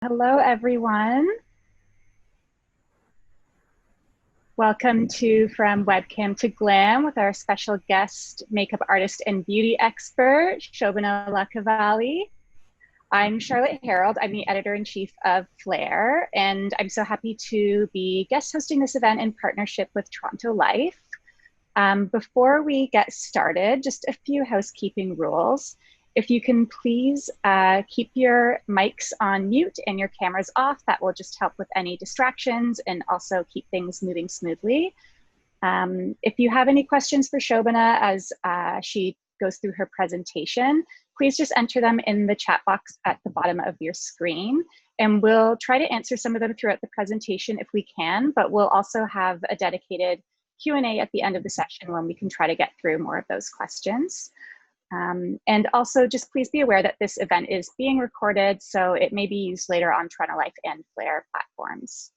Hello, everyone. Welcome to From Webcam to Glam with our special guest, makeup artist and beauty expert, Shobana Lakkavally. I'm Charlotte Harold. I'm the editor-in-chief of Flair, and I'm so happy to be guest hosting this event in partnership with Toronto Life. Before we get started, just a few housekeeping rules. If you can please keep your mics on mute and your cameras off, that will just help with any distractions and also keep things moving smoothly. If you have any questions for Shobana as she goes through her presentation, please just enter them in the chat box at the bottom of your screen. And we'll try to answer some of them throughout the presentation if we can, but we'll also have a dedicated Q&A at the end of the session when we can try to get through more of those questions. And also just please be aware that this event is being recorded, so it may be used later on Toronto Life and Flair platforms.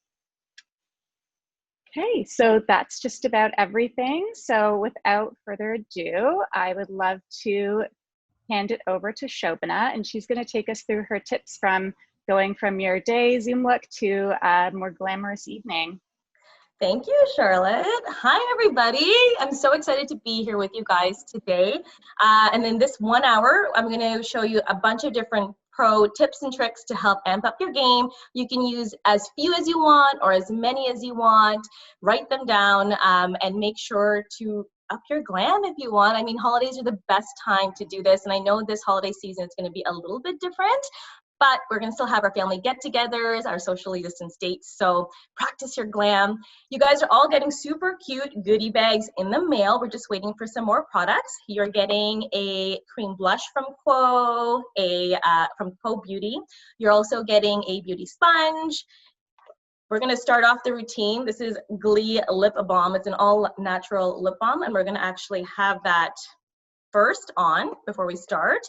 Okay, so that's just about everything. So without further ado, I would love to hand it over to Shobana, and she's going to take us through her tips from going from your day Zoom look to a more glamorous evening. Thank you, Charlotte. Hi, everybody. I'm so excited to be here with you guys today. And in this 1 hour, I'm going to show you a bunch of different pro tips and tricks to help amp up your game. You can use as few as you want or as many as you want. Write them down and make sure to up your glam if you want. I mean, holidays are the best time to do this. And I know this holiday season is going to be a little bit different, but we're going to still have our family get-togethers, our socially distanced dates. So practice your glam. You guys are all getting super cute goodie bags in the mail. We're just waiting for some more products. You're getting a cream blush from Quo, from Quo Beauty. You're also getting a beauty sponge. We're going to start off the routine. This is Glee Lip Balm. It's an all-natural lip balm, and we're going to actually have that first on before we start.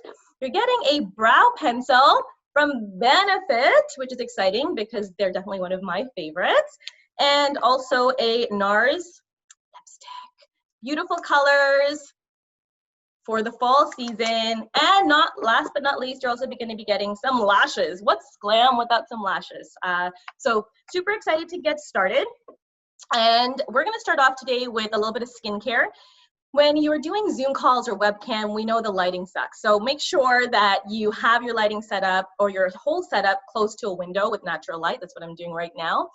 You're getting a brow pencil from Benefit, which is exciting because they're definitely one of my favorites. And also a NARS lipstick. Beautiful colors for the fall season. And last but not least, you're also going to be getting some lashes. What's glam without some lashes? So super excited to get started. And we're going to start off today with a little bit of skincare. When you're doing Zoom calls or webcam, we know the lighting sucks. So make sure that you have your lighting set up or your whole setup close to a window with natural light. That's what I'm doing right now.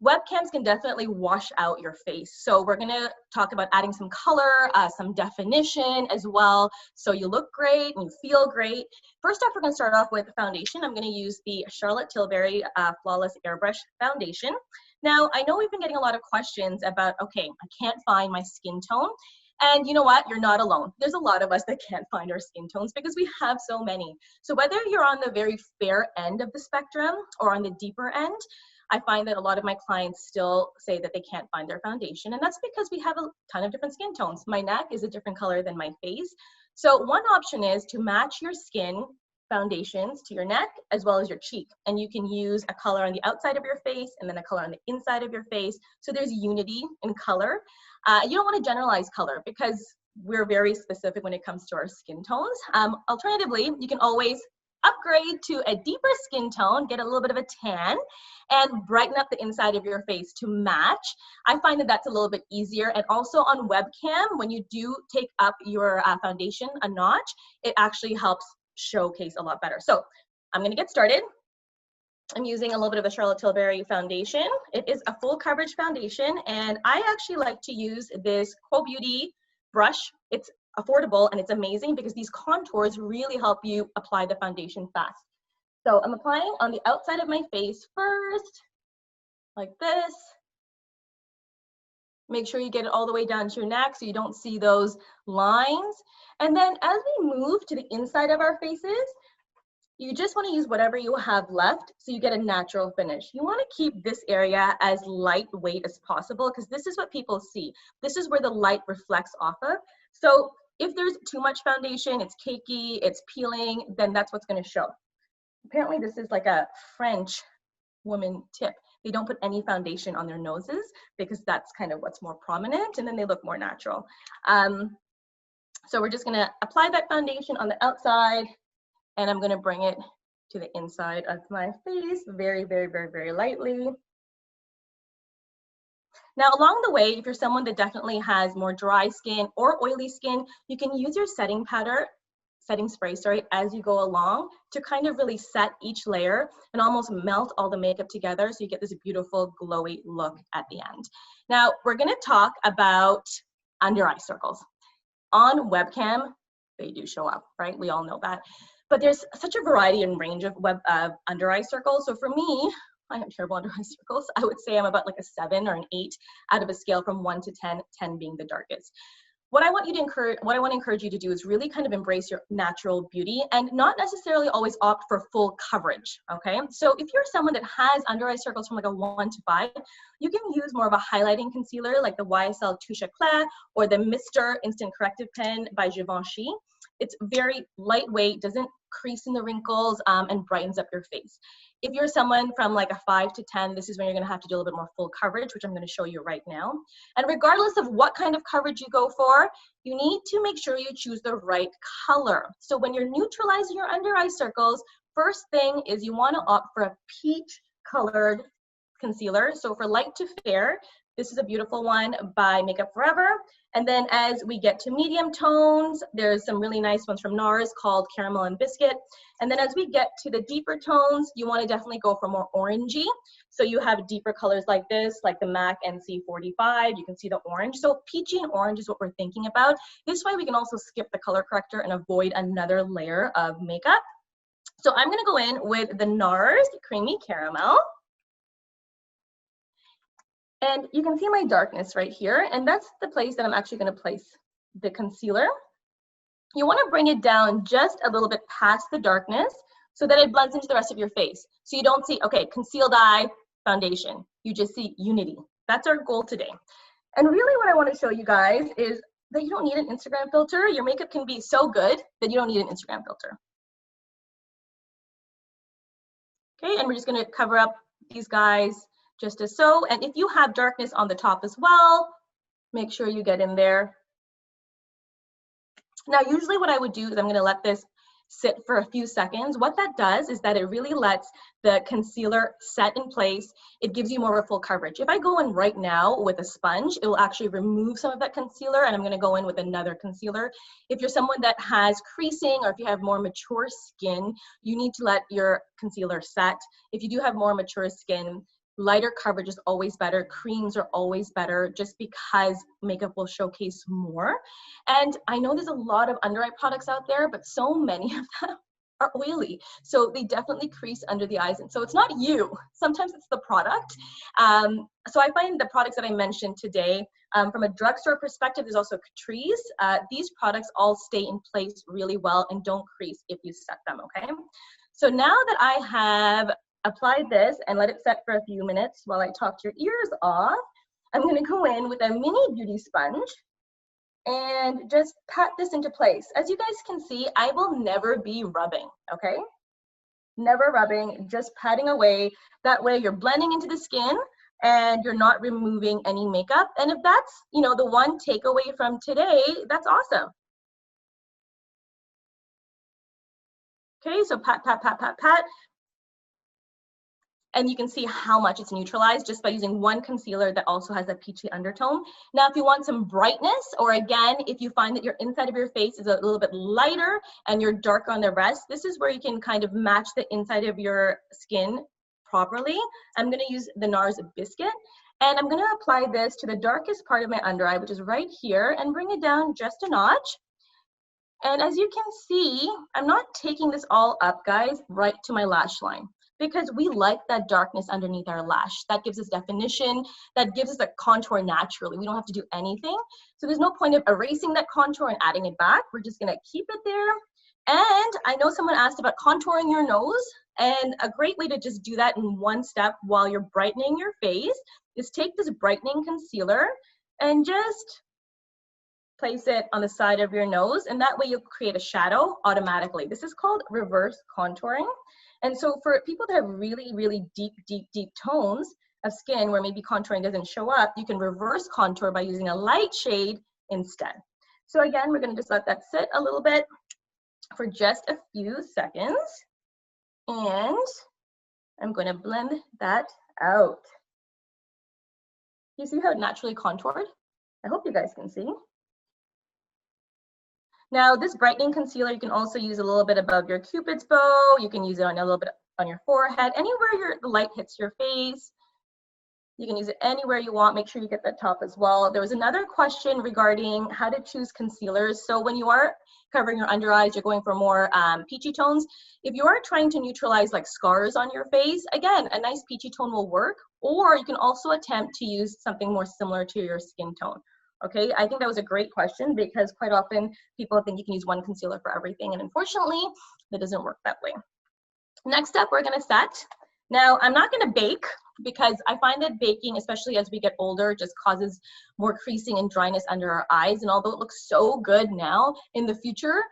Webcams can definitely wash out your face. So we're gonna talk about adding some color, some definition as well. So you look great and you feel great. First off, we're gonna start off with foundation. I'm gonna use the Charlotte Tilbury Flawless Airbrush Foundation. Now, I know we've been getting a lot of questions about, okay, I can't find my skin tone. And you know what? You're not alone. There's a lot of us that can't find our skin tones because we have so many. So whether you're on the very fair end of the spectrum or on the deeper end, I find that a lot of my clients still say that they can't find their foundation. And that's because we have a ton of different skin tones. My neck is a different color than my face. So one option is to match your skin foundations to your neck as well as your cheek. And you can use a color on the outside of your face and then a color on the inside of your face. So there's unity in color. You don't want to generalize color because we're very specific when it comes to our skin tones. Alternatively, you can always upgrade to a deeper skin tone, get a little bit of a tan, and brighten up the inside of your face to match. I find that that's a little bit easier. And also on webcam, when you do take up your foundation a notch, it actually helps showcase a lot better. So I'm going to get started. I'm using a little bit of the Charlotte Tilbury foundation. It is a full coverage foundation, and I actually like to use this Quo Beauty brush. It's affordable and it's amazing because these contours really help you apply the foundation fast. So I'm applying on the outside of my face first, like this. Make sure you get it all the way down to your neck so you don't see those lines. And then as we move to the inside of our faces, you just want to use whatever you have left so you get a natural finish. You want to keep this area as lightweight as possible because this is what people see. This is where the light reflects off of. So if there's too much foundation, it's cakey, it's peeling, then that's what's going to show. Apparently this is like a French woman tip. They don't put any foundation on their noses because that's kind of what's more prominent, and then they look more natural. So we're just going to apply that foundation on the outside, and I'm going to bring it to the inside of my face, very, very, very, very lightly. Now, along the way, if you're someone that definitely has more dry skin or oily skin, you can use your setting spray, as you go along to kind of really set each layer and almost melt all the makeup together so you get this beautiful glowy look at the end. Now, we're gonna talk about under eye circles. On webcam, they do show up, right? We all know that. But there's such a variety and range of under eye circles. So for me, I have terrible under eye circles. I would say I'm about like a 7 or an 8 out of a scale from 1 to 10, 10 being the darkest. What I want to encourage you to do is really kind of embrace your natural beauty and not necessarily always opt for full coverage, okay? So if you're someone that has under eye circles from like a 1 to 5, you can use more of a highlighting concealer like the YSL Touche Eclat or the Mr. Instant Corrective Pen by Givenchy. It's very lightweight, doesn't crease in the wrinkles, and brightens up your face. If you're someone from like a 5 to 10, this is when you're gonna have to do a little bit more full coverage, which I'm gonna show you right now. And regardless of what kind of coverage you go for, you need to make sure you choose the right color. So when you're neutralizing your under eye circles, first thing is you wanna opt for a peach colored concealer. So for light to fair, this is a beautiful one by Makeup Forever. And then as we get to medium tones, there's some really nice ones from NARS called Caramel and Biscuit. And then as we get to the deeper tones, you want to definitely go for more orangey. So you have deeper colors like this, like the MAC NC45. You can see the orange. So peachy and orange is what we're thinking about. This way we can also skip the color corrector and avoid another layer of makeup. So I'm going to go in with the NARS Creamy Caramel. And you can see my darkness right here, and that's the place that I'm actually going to place the concealer. You want to bring it down just a little bit past the darkness so that it blends into the rest of your face. So you don't see, okay, concealed eye, foundation. You just see unity. That's our goal today. And really what I want to show you guys is that you don't need an Instagram filter. Your makeup can be so good that you don't need an Instagram filter. Okay, and we're just going to cover up these guys just as so. And if you have darkness on the top as well, make sure you get in there. Now, usually what I would do is I'm going to let this sit for a few seconds. What that does is that it really lets the concealer set in place. It gives you more of a full coverage. If I go in right now with a sponge, it will actually remove some of that concealer, and I'm going to go in with another concealer. If you're someone that has creasing or if you have more mature skin, you need to let your concealer set. If you do have more mature skin, lighter coverage is always better. Creams are always better just because makeup will showcase more. And I know there's a lot of under eye products out there, but so many of them are oily. So they definitely crease under the eyes. And so it's not you. Sometimes it's the product. So I find the products that I mentioned today, from a drugstore perspective, there's also Catrice. These products all stay in place really well and don't crease if you set them, okay? So now that I have applied this and let it set for a few minutes while I talk your ears off, I'm going to go in with a mini beauty sponge and just pat this into place. As you guys can see, I will never be rubbing, okay? Never rubbing, just patting away. That way you're blending into the skin and you're not removing any makeup. And if that's, you know, the one takeaway from today, that's awesome. Okay, so pat, pat, pat, pat, pat. And you can see how much it's neutralized just by using one concealer that also has a peachy undertone. Now, if you want some brightness, or again, if you find that your inside of your face is a little bit lighter and you're darker on the rest, this is where you can kind of match the inside of your skin properly. I'm gonna use the NARS Biscuit, and I'm gonna apply this to the darkest part of my under eye, which is right here, and bring it down just a notch. And as you can see, I'm not taking this all up, guys, right to my lash line, because we like that darkness underneath our lash. That gives us definition, that gives us a contour naturally. We don't have to do anything. So there's no point of erasing that contour and adding it back. We're just gonna keep it there. And I know someone asked about contouring your nose, and a great way to just do that in one step while you're brightening your face is take this brightening concealer and just place it on the side of your nose, and that way you'll create a shadow automatically. This is called reverse contouring. And so for people that have really, really deep, deep, deep tones of skin where maybe contouring doesn't show up, you can reverse contour by using a light shade instead. So again, we're gonna just let that sit a little bit for just a few seconds. And I'm going to blend that out. You see how it naturally contoured? I hope you guys can see. Now, this brightening concealer, you can also use a little bit above your Cupid's bow. You can use it on a little bit on your forehead, anywhere the light hits your face. You can use it anywhere you want. Make sure you get that top as well. There was another question regarding how to choose concealers. So when you are covering your under eyes, you're going for more peachy tones. If you are trying to neutralize like scars on your face, again, a nice peachy tone will work. Or you can also attempt to use something more similar to your skin tone. Okay, I think that was a great question because quite often people think you can use one concealer for everything. And unfortunately, that doesn't work that way. Next up, we're gonna set. Now, I'm not gonna bake because I find that baking, especially as we get older, just causes more creasing and dryness under our eyes. And although it looks so good now, in the future,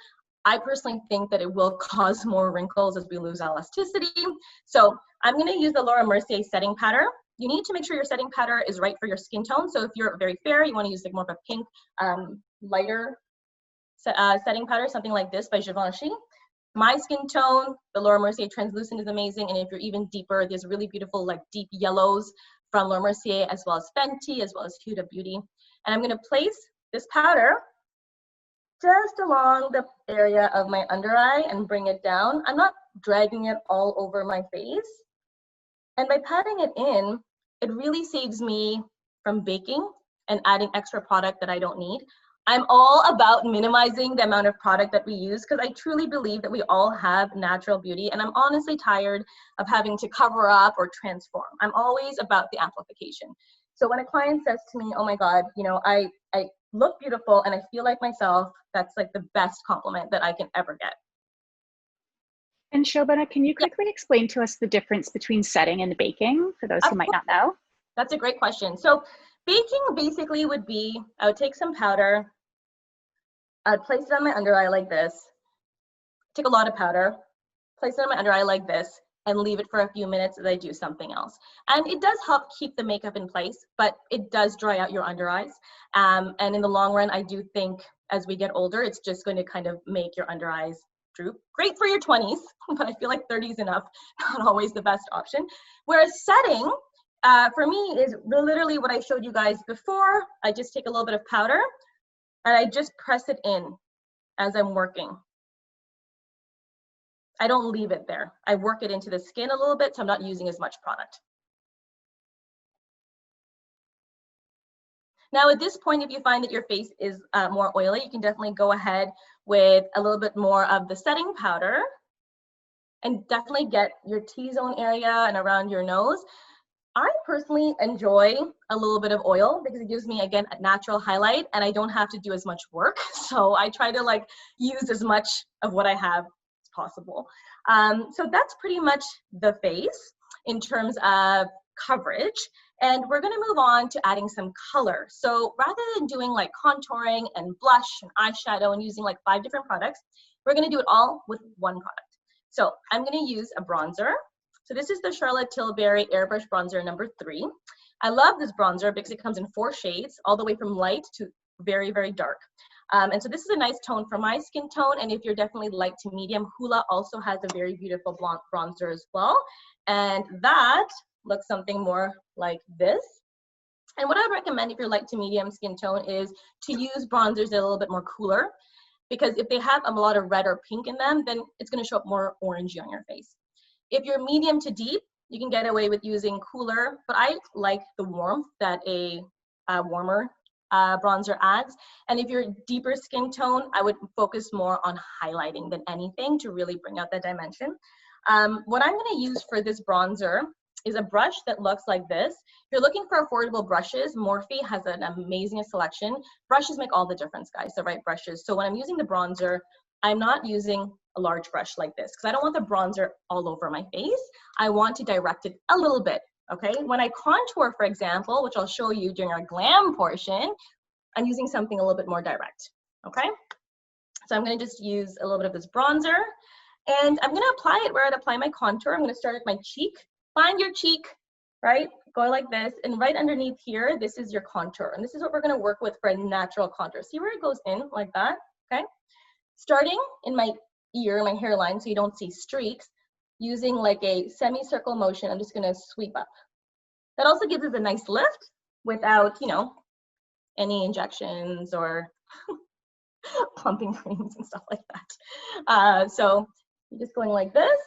I personally think that it will cause more wrinkles as we lose elasticity. So I'm gonna use the Laura Mercier setting powder. You need to make sure your setting powder is right for your skin tone. So if you're very fair, you wanna use like more of a pink, lighter setting powder, something like this by Givenchy. My skin tone, the Laura Mercier Translucent is amazing. And if you're even deeper, there's really beautiful like deep yellows from Laura Mercier, as well as Fenty, as well as Huda Beauty. And I'm gonna place this powder just along the area of my under eye and bring it down. I'm not dragging it all over my face. And by patting it in, it really saves me from baking and adding extra product that I don't need. I'm all about minimizing the amount of product that we use because I truly believe that we all have natural beauty, and I'm honestly tired of having to cover up or transform. I'm always about the amplification. So when a client says to me, oh my God, you know, I look beautiful and I feel like myself, that's like the best compliment that I can ever get. And Shobana, can you quickly explain to us the difference between setting and baking for those who might not know? That's a great question. So baking basically would be, I would take some powder, I'd place it on my under eye like this, take a lot of powder, place it on my under eye like this, and leave it for a few minutes as I do something else. And it does help keep the makeup in place, but it does dry out your under eyes. And in the long run, I do think as we get older, it's just going to kind of make your under eyes droop. Great for your 20s, but I feel like 30 is enough, not always the best option. Whereas setting, for me, is literally what I showed you guys before. I just take a little bit of powder and I just press it in as I'm working. I don't leave it there. I work it into the skin a little bit, so I'm not using as much product. Now at this point, if you find that your face is more oily, you can definitely go ahead with a little bit more of the setting powder and definitely get your T-zone area and around your nose. I personally enjoy a little bit of oil because it gives me, again, a natural highlight and I don't have to do as much work. So I try to like use as much of what I have as possible. So that's pretty much the face in terms of coverage. And we're gonna move on to adding some color. So rather than doing like contouring and blush and eyeshadow and using like 5 different products, we're gonna do it all with one product. So I'm gonna use a bronzer. So this is the Charlotte Tilbury Airbrush Bronzer number 3. I love this bronzer because it comes in 4 shades, all the way from light to very, very dark. And so this is a nice tone for my skin tone. And if you're definitely light to medium, Hoola also has a very beautiful blonde bronzer as well. And that looks something more like this. And what I would recommend if you're light to medium skin tone is to use bronzers that are a little bit more cooler, because if they have a lot of red or pink in them, then it's going to show up more orangey on your face. If you're medium to deep, you can get away with using cooler, but I like the warmth that a warmer bronzer adds. And if you're deeper skin tone, I would focus more on highlighting than anything to really bring out that dimension. What I'm going to use for this bronzer is a brush that looks like this. If you're looking for affordable brushes, Morphe has an amazing selection. Brushes make all the difference, guys, the right brushes. So when I'm using the bronzer, I'm not using a large brush like this because I don't want the bronzer all over my face. I want to direct it a little bit, okay? When I contour, for example, which I'll show you during our glam portion, I'm using something a little bit more direct, okay? So I'm gonna just use a little bit of this bronzer and I'm gonna apply it where I'd apply my contour. I'm gonna start at my cheek. Find your cheek, right? Go like this, and right underneath here, this is your contour. And this is what we're gonna work with for a natural contour. See where it goes in like that, okay? Starting in my ear, my hairline, so you don't see streaks, using like a semicircle motion, I'm just gonna sweep up. That also gives us a nice lift without, you know, any injections or pumping creams and stuff like that. So you're just going like this,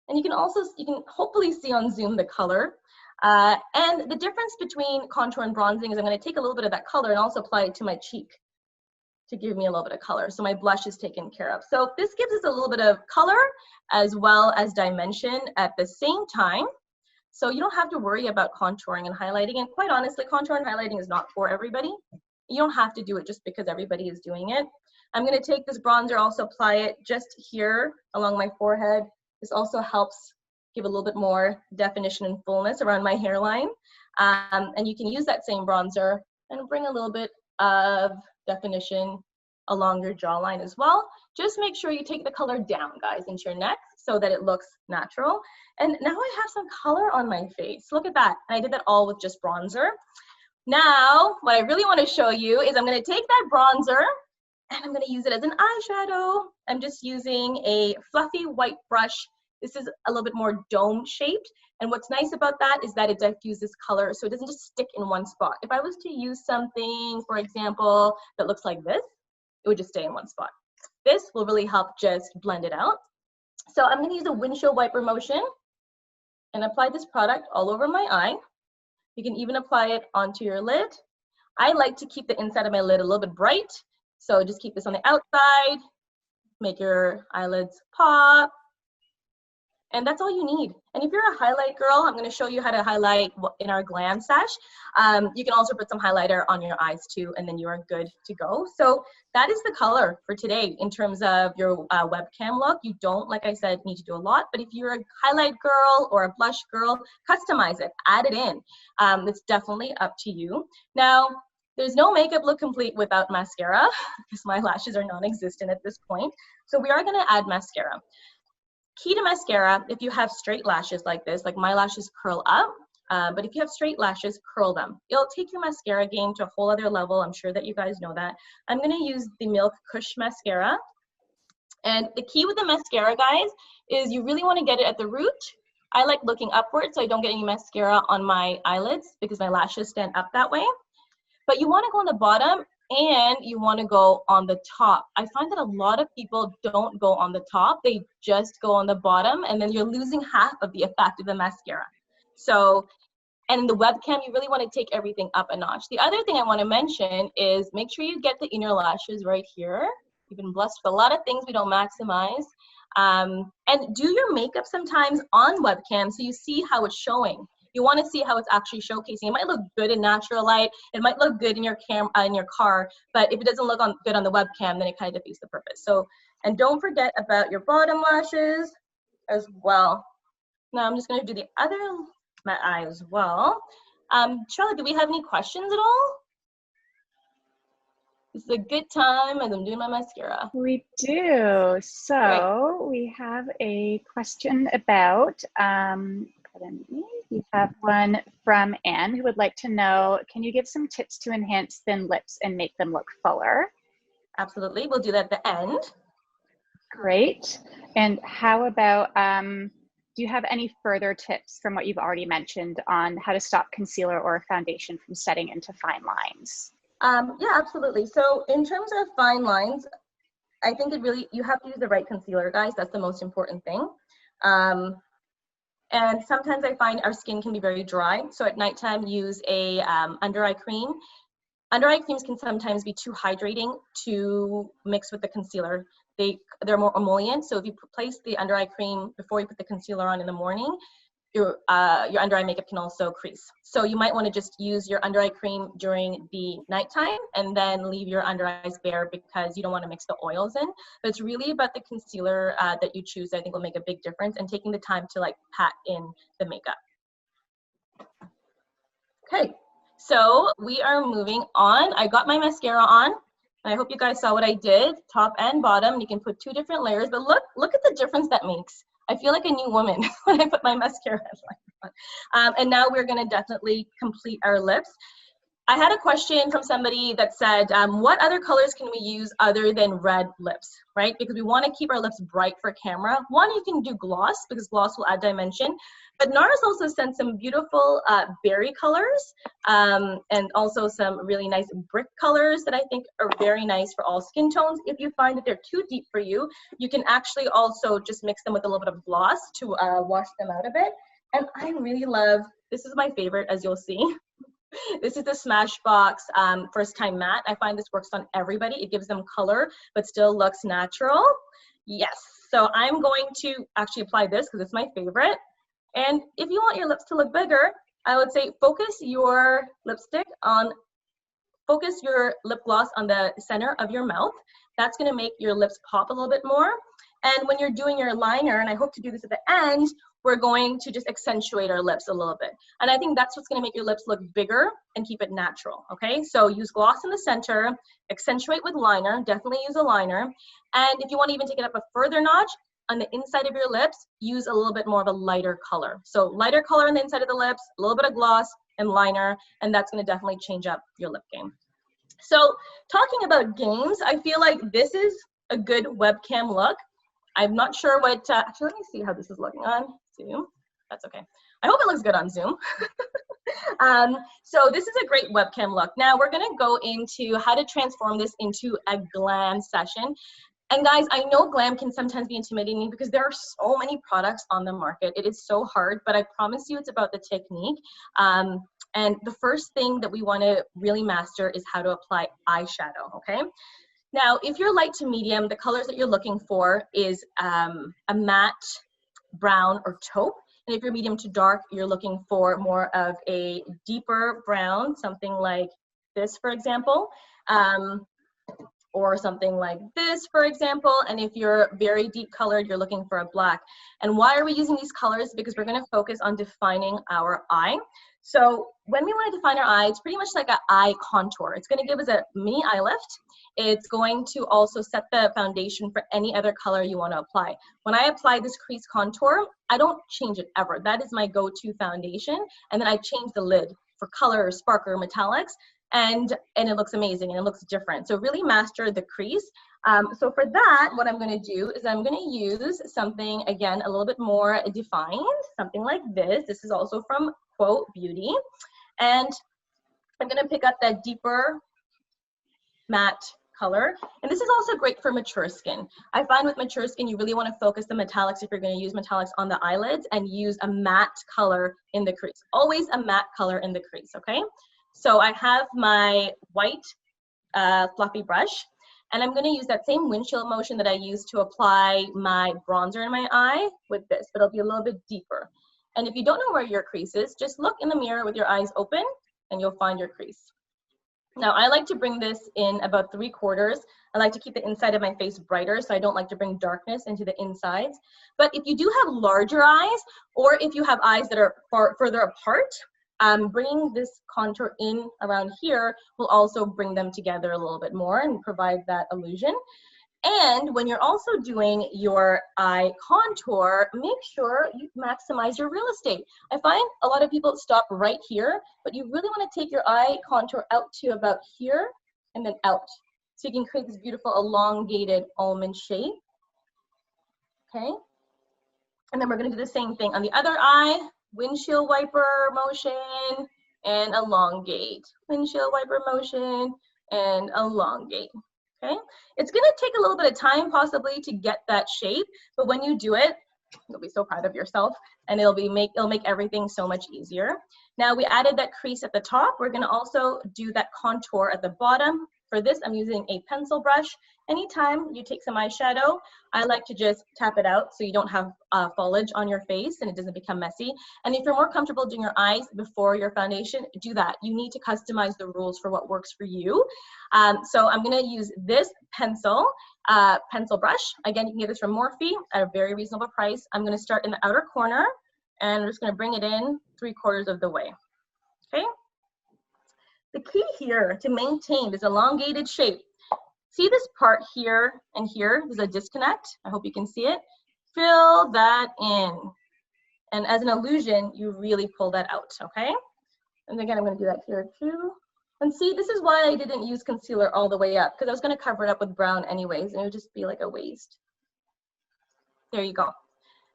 and you can hopefully see on Zoom the color. And the difference between contour and bronzing is I'm going to take a little bit of that color and also apply it to my cheek to give me a little bit of color. So my blush is taken care of. So this gives us a little bit of color as well as dimension at the same time. So you don't have to worry about contouring and highlighting. And quite honestly, contour and highlighting is not for everybody. You don't have to do it just because everybody is doing it. I'm going to take this bronzer, also apply it just here along my forehead. This also helps give a little bit more definition and fullness around my hairline. And you can use that same bronzer and bring a little bit of definition along your jawline as well. Just make sure you take the color down, guys, into your neck so that it looks natural. And now I have some color on my face. Look at that. And I did that all with just bronzer. Now, what I really want to show you is I'm going to take that bronzer and I'm going to use it as an eyeshadow. I'm just using a fluffy white brush. This is a little bit more dome shaped. And what's nice about that is that it diffuses color, so it doesn't just stick in one spot. If I was to use something, for example, that looks like this, it would just stay in one spot. This will really help just blend it out. So I'm going to use a windshield wiper motion and apply this product all over my eye. You can even apply it onto your lid. I like to keep the inside of my lid a little bit bright. So just keep this on the outside, make your eyelids pop, and that's all you need. And if you're a highlight girl, I'm gonna show you how to highlight in our Glam sesh. You can also put some highlighter on your eyes too, and then you are good to go. So that is the color for today in terms of your webcam look. You don't, like I said, need to do a lot, but if you're a highlight girl or a blush girl, customize it, add it in. It's definitely up to you. Now, there's no makeup look complete without mascara because my lashes are non-existent at this point. So we are gonna add mascara. Key to mascara, if you have straight lashes like this, like my lashes curl up, but if you have straight lashes, curl them. It'll take your mascara game to a whole other level. I'm sure that you guys know that. I'm gonna use the Milk Kush mascara. And the key with the mascara, guys, is you really wanna get it at the root. I like looking upwards so I don't get any mascara on my eyelids because my lashes stand up that way. But you wanna go on the bottom and you wanna go on the top. I find that a lot of people don't go on the top, they just go on the bottom, and then you're losing half of the effect of the mascara. So, and in the webcam, you really wanna take everything up a notch. The other thing I wanna mention is make sure you get the inner lashes right here. You've been blessed with a lot of things we don't maximize. And do your makeup sometimes on webcam so you see how it's showing. You want to see how it's actually showcasing. It might look good in natural light. It might look good in your in your car, but if it doesn't look good on the webcam, then it kind of defeats the purpose. So, and don't forget about your bottom lashes as well. Now I'm just going to do the other eye as well. Charlotte, do we have any questions at all? This is a good time as I'm doing my mascara. We do. So we have a question about, we have one from Anne who would like to know, can you give some tips to enhance thin lips and make them look fuller? Absolutely, we'll do that at the end. Great. And how about, do you have any further tips from what you've already mentioned on how to stop concealer or foundation from setting into fine lines? Yeah, absolutely. So in terms of fine lines, I think you have to use the right concealer, guys. That's the most important thing. And sometimes I find our skin can be very dry. So at nighttime, use a under eye cream. Under eye creams can sometimes be too hydrating to mix with the concealer. They're more emollient. So if you place the under eye cream before you put the concealer on in the morning, your under eye makeup can also crease. So you might want to just use your under eye cream during the nighttime and then leave your under eyes bare because you don't want to mix the oils in. But it's really about the concealer that you choose. I think will make a big difference, and taking the time to like pat in the makeup. Okay, so we are moving on. I got my mascara on. And I hope you guys saw what I did, top and bottom. You can put 2 different layers, but look at the difference that makes. I feel like a new woman when I put my mascara on. And now we're gonna definitely complete our lips. I had a question from somebody that said, what other colors can we use other than red lips, right? Because we want to keep our lips bright for camera. One, you can do gloss because gloss will add dimension. But NARS also sent some beautiful berry colors and also some really nice brick colors that I think are very nice for all skin tones. If you find that they're too deep for you, you can actually also just mix them with a little bit of gloss to wash them out a bit. And I really love, this is my favorite, as you'll see. This is the Smashbox First Time Matte. I find this works on everybody. It gives them color, but still looks natural. Yes, so I'm going to actually apply this because it's my favorite. And if you want your lips to look bigger, I would say focus your lip gloss on the center of your mouth. That's gonna make your lips pop a little bit more. And when you're doing your liner, and I hope to do this at the end, we're going to just accentuate our lips a little bit. And I think that's what's gonna make your lips look bigger and keep it natural, okay? So use gloss in the center, accentuate with liner, definitely use a liner. And if you wanna even take it up a further notch, on the inside of your lips, use a little bit more of a lighter color. So lighter color on the inside of the lips, a little bit of gloss and liner, and that's gonna definitely change up your lip game. So talking about games, I feel like this is a good webcam look. I'm not sure what, actually let me see how this is looking on Zoom. That's okay. I hope it looks good on Zoom. So this is a great webcam look. Now we're gonna go into how to transform this into a glam session. And guys, I know glam can sometimes be intimidating because there are so many products on the market. It is so hard, but I promise you it's about the technique. And the first thing that we want to really master is how to apply eyeshadow, okay? Now, if you're light to medium, the colors that you're looking for is a matte brown or taupe. And if you're medium to dark, you're looking for more of a deeper brown, something like this, for example. Or something like this, for example. And if you're very deep colored, you're looking for a black. And why are we using these colors? Because we're gonna focus on defining our eye. So when we wanna define our eye, it's pretty much like an eye contour. It's gonna give us a mini eye lift. It's going to also set the foundation for any other color you wanna apply. When I apply this crease contour, I don't change it ever. That is my go-to foundation. And then I change the lid for color, sparkler, metallics. And it looks amazing and it looks different. So really master the crease. So for that, what I'm gonna do is I'm gonna use something, again, a little bit more defined, something like this. This is also from Quote Beauty. And I'm gonna pick up that deeper matte color. And this is also great for mature skin. I find with mature skin, you really wanna focus the metallics if you're gonna use metallics on the eyelids and use a matte color in the crease. Always a matte color in the crease, okay? So I have my white fluffy brush, and I'm gonna use that same windshield motion that I used to apply my bronzer in my eye with this, but it'll be a little bit deeper. And if you don't know where your crease is, just look in the mirror with your eyes open and you'll find your crease. Now I like to bring this in about 3/4. I like to keep the inside of my face brighter, so I don't like to bring darkness into the insides. But if you do have larger eyes, or if you have eyes that are further apart, bringing this contour in around here will also bring them together a little bit more and provide that illusion. And when you're also doing your eye contour, make sure you maximize your real estate. I find a lot of people stop right here, but you really want to take your eye contour out to about here and then out. So you can create this beautiful elongated almond shape. Okay. And then we're going to do the same thing on the other eye. Windshield wiper motion and elongate. Windshield wiper motion and elongate. Okay, it's gonna take a little bit of time possibly to get that shape, but when you do it, you'll be so proud of yourself and it'll make everything so much easier. Now we added that crease at the top. We're gonna also do that contour at the bottom. For this, I'm using a pencil brush. Anytime you take some eyeshadow, I like to just tap it out so you don't have foliage on your face and it doesn't become messy. And if you're more comfortable doing your eyes before your foundation, do that. You need to customize the rules for what works for you. So I'm gonna use this pencil brush. Again, you can get this from Morphe at a very reasonable price. I'm gonna start in the outer corner and I'm just gonna bring it in 3/4 of the way, okay? The key here to maintain this elongated shape, see this part here and here, there's a disconnect. I hope you can see it. Fill that in. And as an illusion, you really pull that out, okay? And again, I'm gonna do that here too. And see, this is why I didn't use concealer all the way up, because I was going to cover it up with brown anyways, and it would just be like a waste. There you go.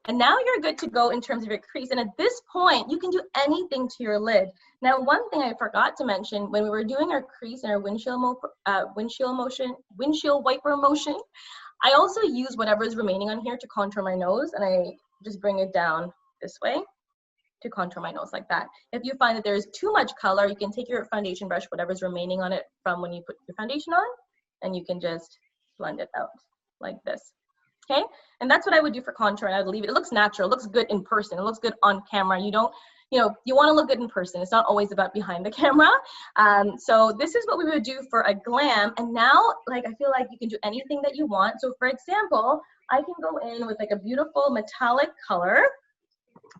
And now you're good to go in terms of your crease. And at this point, you can do anything to your lid. Now, one thing I forgot to mention, when we were doing our crease and our windshield wiper motion, I also use whatever is remaining on here to contour my nose, and I just bring it down this way to contour my nose like that. If you find that there's too much color, you can take your foundation brush, whatever's remaining on it from when you put your foundation on, and you can just blend it out like this. Okay, and that's what I would do for contour, and I would leave it. It looks natural, it looks good in person, it looks good on camera. You don't, you know, you want to look good in person. It's not always about behind the camera. So this is what we would do for a glam. And now, like, I feel like you can do anything that you want. So for example, I can go in with like a beautiful metallic color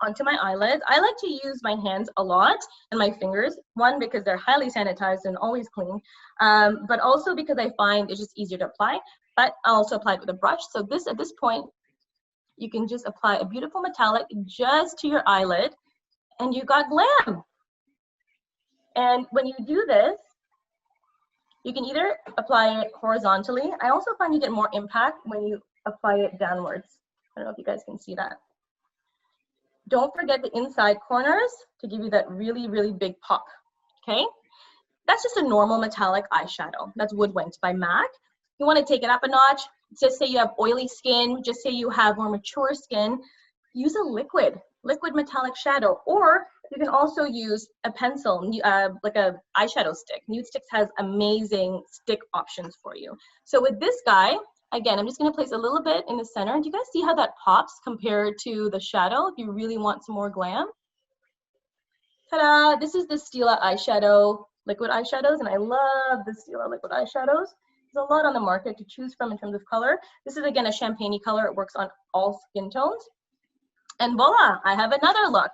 onto my eyelids. I like to use my hands a lot and my fingers, one, because they're highly sanitized and always clean, but also because I find it's just easier to apply. But I also apply it with a brush. So this, at this point, you can just apply a beautiful metallic just to your eyelid, and you got glam. And when you do this, you can either apply it horizontally. I also find you get more impact when you apply it downwards. I don't know if you guys can see that. Don't forget the inside corners to give you that really, really big pop, okay? That's just a normal metallic eyeshadow. That's Woodwinked by MAC. You want to take it up a notch. Just say you have oily skin, just say you have more mature skin, use a liquid metallic shadow, or you can also use a pencil, like a eyeshadow stick. Nude Sticks has amazing stick options for you. So with this guy, again, I'm just going to place a little bit in the center. Do you guys see how that pops compared to the shadow if you really want some more glam? Ta-da! This is the Stila eyeshadow, liquid eyeshadows, and I love the Stila liquid eyeshadows. There's a lot on the market to choose from in terms of color. This is, again, a champagne color. It works on all skin tones. And voila, I have another look.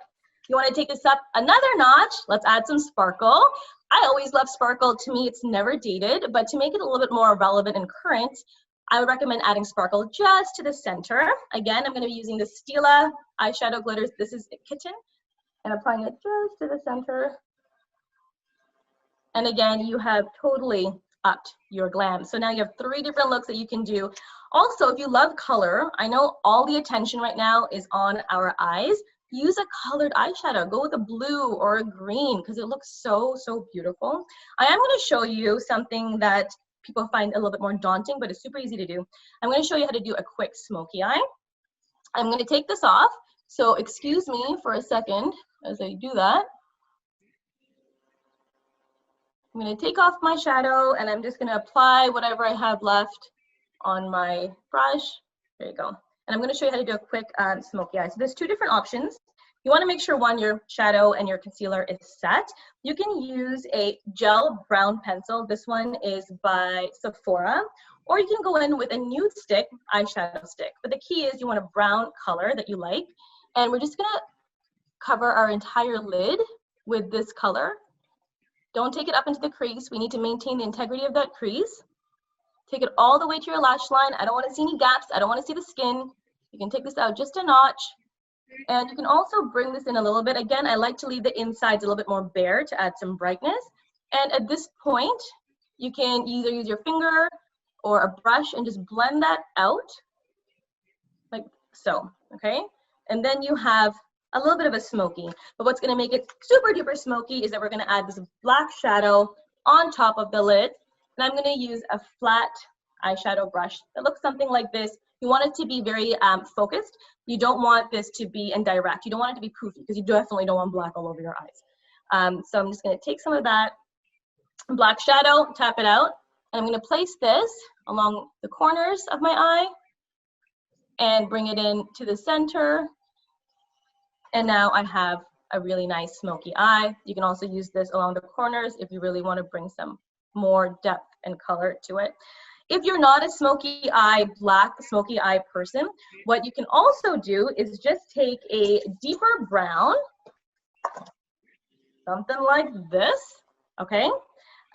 You want to take this up another notch? Let's add some sparkle. I always love sparkle. To me, it's never dated, but to make it a little bit more relevant and current, I would recommend adding sparkle just to the center. Again, I'm going to be using the Stila eyeshadow glitters. This is Kitten, and applying it just to the center. And again, you have totally upped your glam. So now you have 3 different looks that you can do. Also, if you love color, I know all the attention right now is on our eyes. Use a colored eyeshadow. Go with a blue or a green because it looks so, so beautiful. I am going to show you something that people find a little bit more daunting, but it's super easy to do. I'm going to show you how to do a quick smoky eye. I'm going to take this off. So excuse me for a second as I do that. I'm going to take off my shadow and I'm just going to apply whatever I have left on my brush. There you go. And I'm going to show you how to do a quick smoky eye. So there's 2 different options. You want to make sure, one, your shadow and your concealer is set. You can use a gel brown pencil. This one is by Sephora. Or you can go in with a nude stick eyeshadow stick. But the key is you want a brown color that you like. And we're just going to cover our entire lid with this color. Don't take it up into the crease. We need to maintain the integrity of that crease. Take it all the way to your lash line. I don't want to see any gaps. I don't want to see the skin. You can take this out just a notch. And you can also bring this in a little bit. Again, I like to leave the insides a little bit more bare to add some brightness. And at this point, you can either use your finger or a brush and just blend that out like so, okay? And then you have a little bit of a smoky. But what's going to make it super duper smoky is that we're going to add this black shadow on top of the lid. And I'm going to use a flat eyeshadow brush that looks something like this. You want it to be very focused. You don't want this to be indirect. You don't want it to be poofy because you definitely don't want black all over your eyes. So I'm just going to take some of that black shadow, tap it out, and I'm going to place this along the corners of my eye and bring it in to the center. And now I have a really nice smoky eye. You can also use this along the corners if you really want to bring some more depth and color to it. If you're not a smoky eye, black smoky eye person, what you can also do is just take a deeper brown, something like this, okay?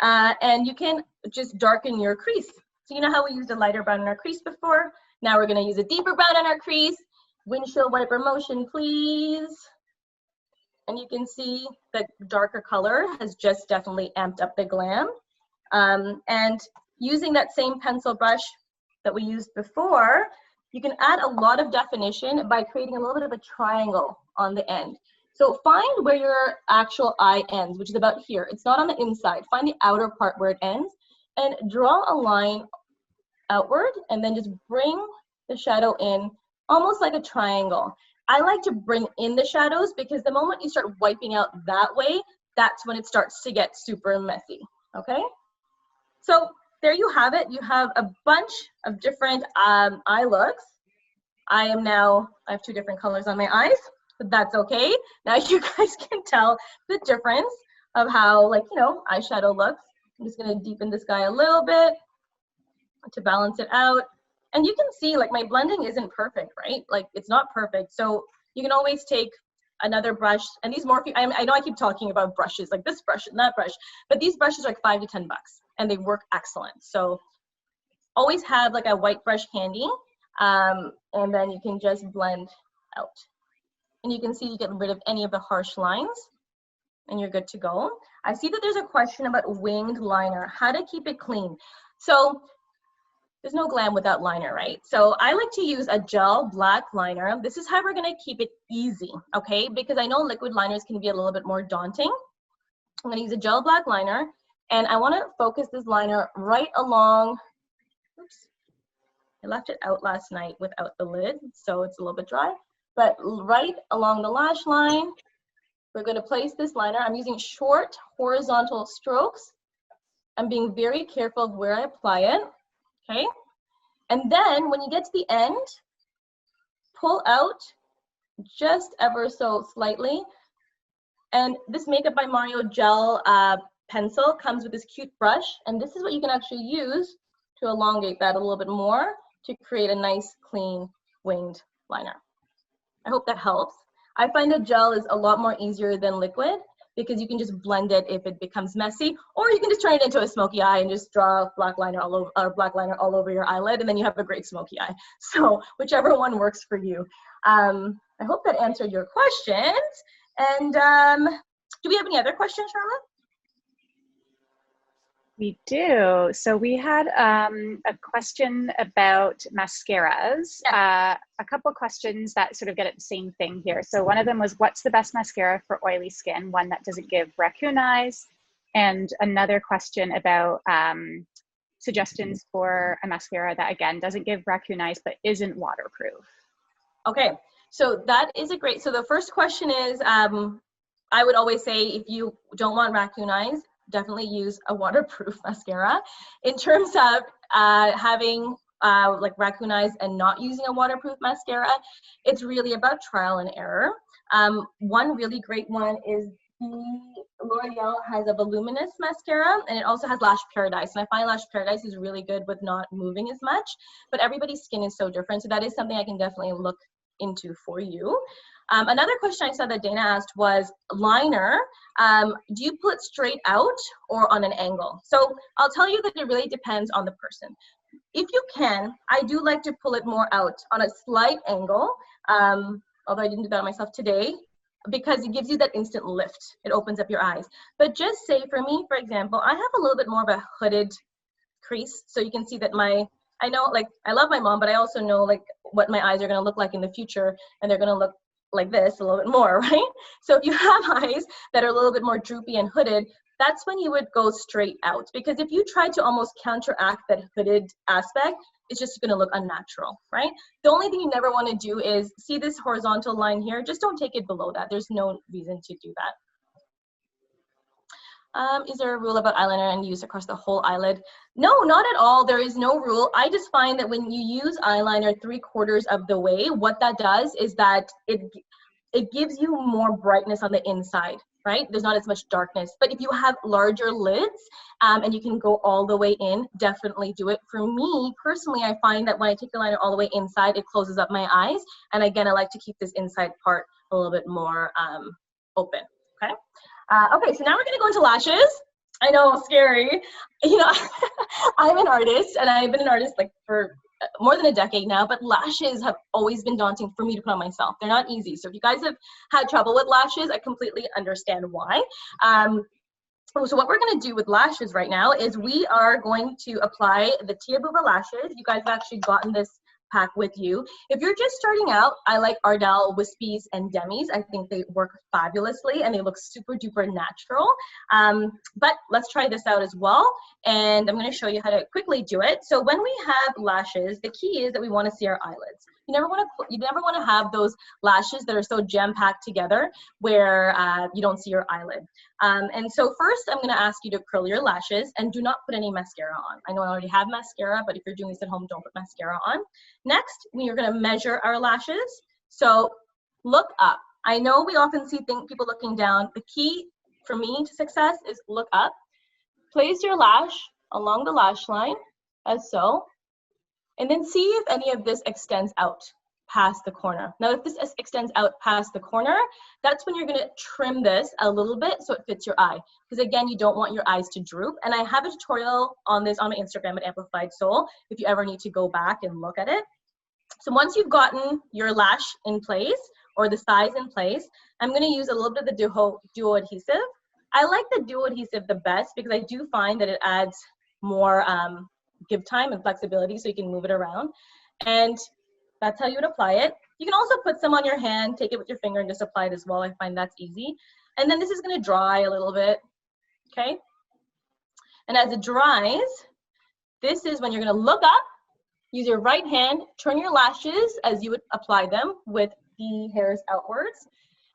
And you can just darken your crease. So you know how we used a lighter brown in our crease before? Now we're gonna use a deeper brown on our crease. Windshield wiper motion, please. And you can see the darker color has just definitely amped up the glam. And using that same pencil brush that we used before, you can add a lot of definition by creating a little bit of a triangle on the end. So find where your actual eye ends, which is about here. It's not on the inside. Find the outer part where it ends and draw a line outward and then just bring the shadow in almost like a triangle. I like to bring in the shadows because the moment you start wiping out that way, that's when it starts to get super messy, okay? So there you have it. You have a bunch of different eye looks. I have two different colors on my eyes, but that's okay. Now you guys can tell the difference of how, like, you know, eyeshadow looks. I'm just gonna deepen this guy a little bit to balance it out. And you can see, like, my blending isn't perfect, right? Like, it's not perfect. So you can always take another brush, and these Morphe, I know I keep talking about brushes, like this brush and that brush, but these brushes are like $5 to $10, and they work excellent. So always have like a white brush handy, and then you can just blend out. And you can see you get rid of any of the harsh lines, and you're good to go. I see that there's a question about winged liner, how to keep it clean. So there's no glam without liner, right? So I like to use a gel black liner. This is how we're gonna keep it easy, okay? Because I know liquid liners can be a little bit more daunting. I'm gonna use a gel black liner, and I wanna focus this liner right along, oops, I left it out last night without the lid, so it's a little bit dry, but right along the lash line, we're gonna place this liner. I'm using short horizontal strokes. I'm being very careful of where I apply it. Okay, and then when you get to the end, pull out just ever so slightly. And this Makeup by Mario gel pencil comes with this cute brush, and this is what you can actually use to elongate that a little bit more to create a nice, clean, winged liner. I hope that helps. I find that gel is a lot more easier than liquid because you can just blend it if it becomes messy, or you can just turn it into a smoky eye and just draw black liner all over, or black liner all over your eyelid, and then you have a great smoky eye. So whichever one works for you. I hope that answered your questions. And do we have any other questions, Charlotte? We do. So we had a question about mascaras. Yeah. A couple questions that sort of get at the same thing here. So one of them was, what's the best mascara for oily skin? One that doesn't give raccoon eyes. And another question about suggestions for a mascara that, again, doesn't give raccoon eyes, but isn't waterproof. Okay, so that is a great, so the first question is, I would always say if you don't want raccoon eyes, definitely use a waterproof mascara. In terms of having like raccoon eyes and not using a waterproof mascara, it's really about trial and error. One really great one is the L'Oreal has a voluminous mascara, and it also has Lash Paradise. And I find Lash Paradise is really good with not moving as much, but everybody's skin is so different. So that is something I can definitely look into for you. Another question I saw that Dana asked was liner. Do you pull it straight out or on an angle? So I'll tell you that it really depends on the person. If you can, I do like to pull it more out on a slight angle, although I didn't do that on myself today, because it gives you that instant lift. It opens up your eyes. But just say for me, for example, I have a little bit more of a hooded crease. So you can see that I know, like, I love my mom, but I also know like what my eyes are gonna look like in the future, and they're gonna look like this a little bit more, right? So if you have eyes that are a little bit more droopy and hooded, that's when you would go straight out. Because if you try to almost counteract that hooded aspect, it's just gonna look unnatural, right? The only thing you never wanna do is, see this horizontal line here, just don't take it below that. There's no reason to do that. Is there a rule about eyeliner and use across the whole eyelid? No, not at all. There is no rule. I just find that when you use eyeliner 3/4 of the way, what that does is that it gives you more brightness on the inside, right? There's not as much darkness. But if you have larger lids and you can go all the way in, definitely do it. For me, personally, I find that when I take the liner all the way inside, it closes up my eyes. And again, I like to keep this inside part a little bit more open, okay? Okay, so now we're gonna go into lashes. I know, scary. You know, I'm an artist, and I've been an artist like for more than a decade now, but lashes have always been daunting for me to put on myself. They're not easy. So if you guys have had trouble with lashes, I completely understand why. So what we're going to do with lashes right now is we are going to apply the Tia Buba lashes. You guys have actually gotten this pack with you. If you're just starting out, I like Ardell Wispies and Demis. I think they work fabulously and they look super duper natural. But let's try this out as well. And I'm going to show you how to quickly do it. So when we have lashes, the key is that we want to see our eyelids. You never want to have those lashes that are so jam-packed together where you don't see your eyelid. And so first, I'm going to ask you to curl your lashes and do not put any mascara on. I know I already have mascara, but if you're doing this at home, don't put mascara on. Next, we are going to measure our lashes. So look up. I know we often see people looking down. The key for me to success is look up. Place your lash along the lash line, as so. And then see if any of this extends out past the corner. Now, if this extends out past the corner, that's when you're going to trim this a little bit so it fits your eye. Because again, you don't want your eyes to droop. And I have a tutorial on this on my Instagram at Amplified Soul if you ever need to go back and look at it. So once you've gotten your lash in place or the size in place, I'm going to use a little bit of the duo adhesive. I like the duo adhesive the best because I do find that it adds more give time and flexibility so you can move it around. And that's how you would apply it. You can also put some on your hand, take it with your finger and just apply it as well. I find that's easy. And then this is going to dry a little bit, okay? And as it dries, this is when you're going to look up, use your right hand, turn your lashes as you would apply them with the hairs outwards,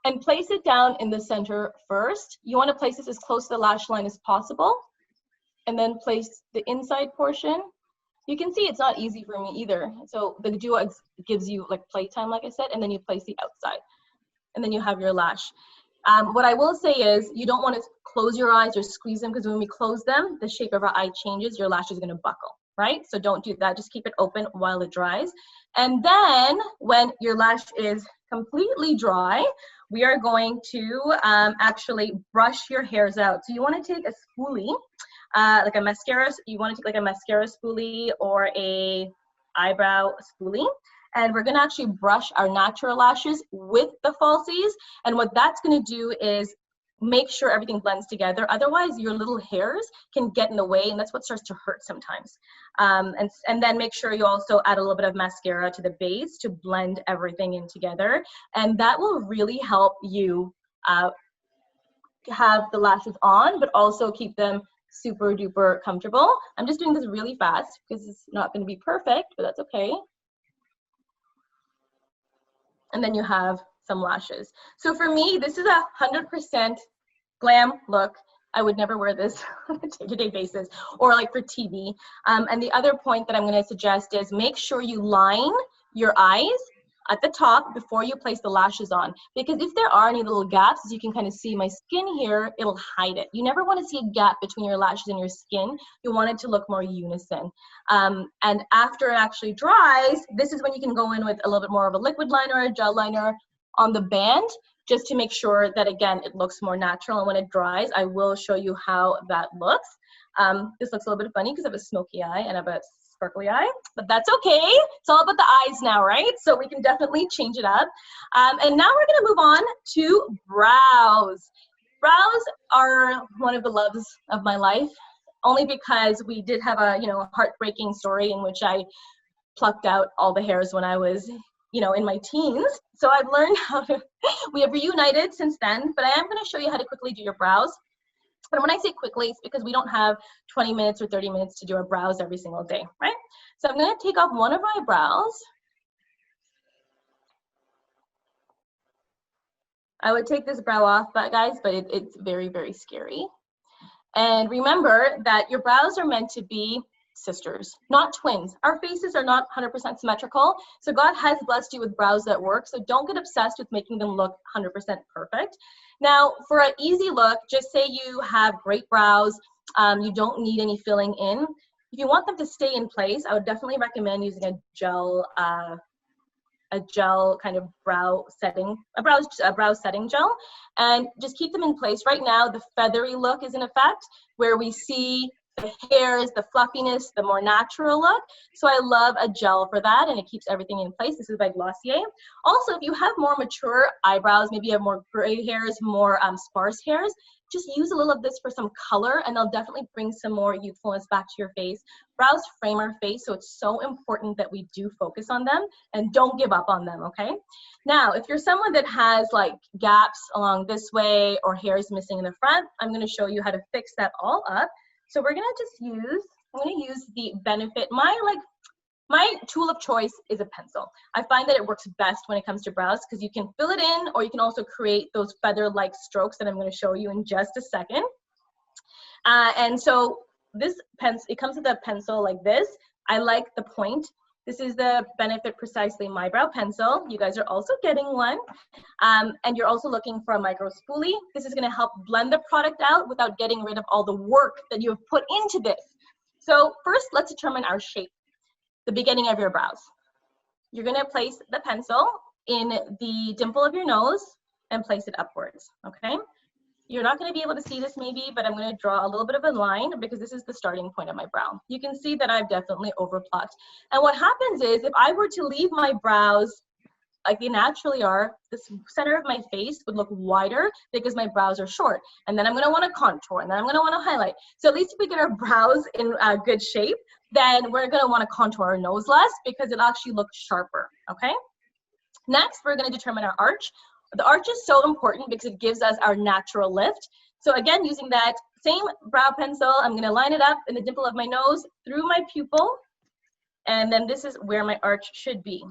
and place it down in the center first. You want to place this as close to the lash line as possible, and then place the inside portion. You can see it's not easy for me either. So the duo gives you like playtime, like I said, and then you place the outside. And then you have your lash. What I will say is you don't want to close your eyes or squeeze them because when we close them, the shape of our eye changes. Your lash is going to buckle, right? So don't do that. Just keep it open while it dries. And then when your lash is completely dry, we are going to actually brush your hairs out. So you want to take a spoolie, like a mascara. You want to take like a mascara spoolie or a eyebrow spoolie. And we're gonna actually brush our natural lashes with the falsies. And what that's gonna do is make sure everything blends together. Otherwise, your little hairs can get in the way, and that's what starts to hurt sometimes. And then make sure you also add a little bit of mascara to the base to blend everything in together. And that will really help you have the lashes on, but also keep them super duper comfortable. I'm just doing this really fast because it's not gonna be perfect, but that's okay. And then you have some lashes. So for me, this is 100% glam look. I would never wear this on a day-to-day basis or like for TV. And the other point that I'm going to suggest is make sure you line your eyes at the top before you place the lashes on. Because if there are any little gaps, as you can kind of see my skin here, it'll hide it. You never want to see a gap between your lashes and your skin. You want it to look more unison. And after it actually dries, this is when you can go in with a little bit more of a liquid liner or a gel liner on the band, just to make sure that, again, it looks more natural. And when it dries, I will show you how that looks. This looks a little bit funny because I have a smoky eye and I have a sparkly eye, but that's okay. It's all about the eyes now, right? So we can definitely change it up. And now we're gonna move on to brows. Brows are one of the loves of my life, only because we did have a heartbreaking story in which I plucked out all the hairs when I was in my teens. So I've learned how to, we have reunited since then, but I am gonna show you how to quickly do your brows. But when I say quickly, it's because we don't have 20 minutes or 30 minutes to do our brows every single day, right? So I'm gonna take off one of my brows. I would take this brow off, guys, but it's very, very scary. And remember that your brows are meant to be sisters, not twins. Our faces are not 100% symmetrical, so God has blessed you with brows that work, so don't get obsessed with making them look 100% perfect. Now, for an easy look, just say you have great brows, you don't need any filling in. If you want them to stay in place, I would definitely recommend using a gel kind of brow setting, a brow setting gel, and just keep them in place. Right now, the feathery look is in effect, where we see hairs, the fluffiness, the more natural look. So I love a gel for that, and it keeps everything in place. This is by Glossier. Also, if you have more mature eyebrows, maybe you have more gray hairs, more sparse hairs, just use a little of this for some color, and they'll definitely bring some more youthfulness back to your face. Brows frame our face, so it's so important that we do focus on them and don't give up on them, okay? Now, if you're someone that has like gaps along this way or hairs missing in the front, I'm gonna show you how to fix that all up. So we're gonna just use, I'm gonna use the Benefit, my tool of choice is a pencil. I find that it works best when it comes to brows because you can fill it in, or you can also create those feather-like strokes that I'm gonna show you in just a second. And so this pencil, it comes with a pencil like this. I like the point. This is the Benefit Precisely My Brow Pencil. You guys are also getting one. And you're also looking for a micro spoolie. This is gonna help blend the product out without getting rid of all the work that you have put into this. So first, let's determine our shape, the beginning of your brows. You're gonna place the pencil in the dimple of your nose and place it upwards, okay? You're not gonna be able to see this maybe, but I'm gonna draw a little bit of a line because this is the starting point of my brow. You can see that I've definitely overplucked. And what happens is if I were to leave my brows like they naturally are, the center of my face would look wider because my brows are short. And then I'm gonna wanna contour, and then I'm gonna wanna highlight. So at least if we get our brows in good shape, then we're gonna wanna contour our nose less because it actually looks sharper, okay? Next, we're gonna determine our arch. The arch is so important because it gives us our natural lift. So again, using that same brow pencil, I'm gonna line it up in the dimple of my nose through my pupil, and then this is where my arch should be.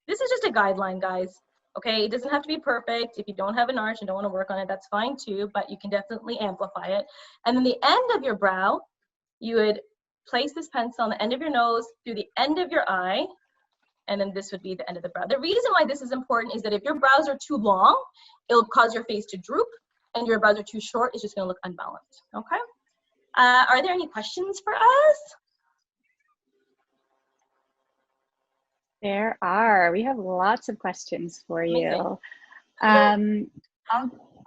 This is just a guideline, guys, okay? It doesn't have to be perfect. If you don't have an arch and don't wanna work on it, that's fine too, but you can definitely amplify it. And then the end of your brow, you would place this pencil on the end of your nose through the end of your eye, and then this would be the end of the brow. The reason why this is important is that if your brows are too long, it'll cause your face to droop, and your brows are too short, it's just gonna look unbalanced, okay? Are there any questions for us? There are. We have lots of questions for you.